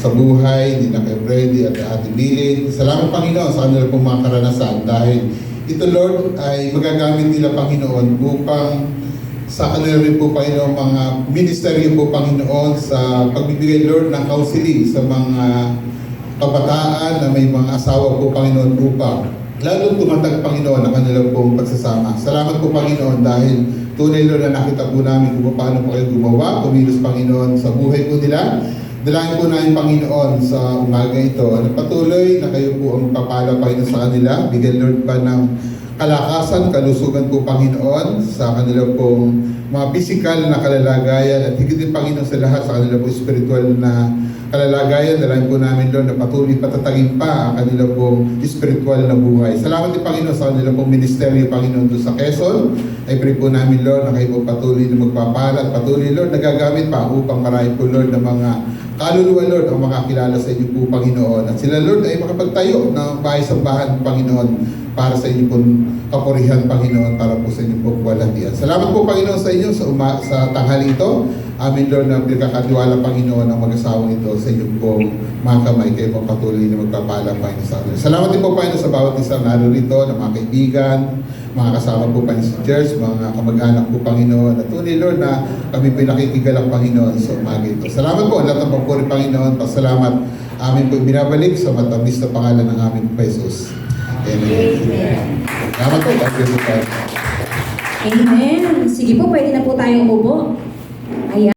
sa buhay ni Kay Freddy at Ate Billy. Salamat Panginoon sa kanila pong mga karanasan dahil ito Lord ay magagamit nila Panginoon upang sa kanila rin po Panginoon mga ministeryo po Panginoon sa pagbibigay Lord ng counseling sa mga kabataan na may mga asawa po Panginoon upang lalo tumatag Panginoon ang kanilang pong pagsasama. Salamat po Panginoon dahil tunay Lord na nakita po namin kung paano po kayo gumawa, kumilos Panginoon sa buhay po nila. Dalangin po namin Panginoon sa umaga ito na patuloy na kayo po ang papala Panginoon sa kanila. Bigyan Lord pa ng kalakasan, kalusugan po Panginoon sa kanilang pong mga physical na kalalagayan at higit din Panginoon sa lahat sa kanilang pong spiritual na kalalagayan. Dalangin po namin Lord na patuloy patatagin pa ang kanilang pong spiritual na buhay. Salamat din Panginoon sa kanilang pong ministeryo Panginoon doon sa Quezon. Ay pray po namin Lord na kayo po patuloy na magpapala at patuloy Lord nagagamit pa upang marami po Lord ng mga kaluluwa Lord ang makakilala sa inyo po Panginoon. At sila Lord ay makapagtayo ng bahay-sambahan Panginoon para sa inyo pong kapurihan Panginoon, para po sa inyo pong walhatian. Salamat po Panginoon sa inyo sa tanghali ito. Amin Lord na pinakakatiwala Panginoon ang mag-asawang ito sa inyo pong mga kamay kayo pong patuloy na magpapala Panginoon sa amin. Salamat din po Panginoon sa bawat isang narito na mga kaibigan, mga kasama po Panginoon sa church, mga kamag-anak po Panginoon. At tunay Lord na kami pinakikigalang Panginoon sa umaga ito. Salamat po, lahat ng pagpuri Panginoon. Pasalamat amin po binabalik sa matamis na pangalan ng aming Jesus. Amen. Salamat po. Amen. Sige po, pwede na po tayong umupo. Ayan.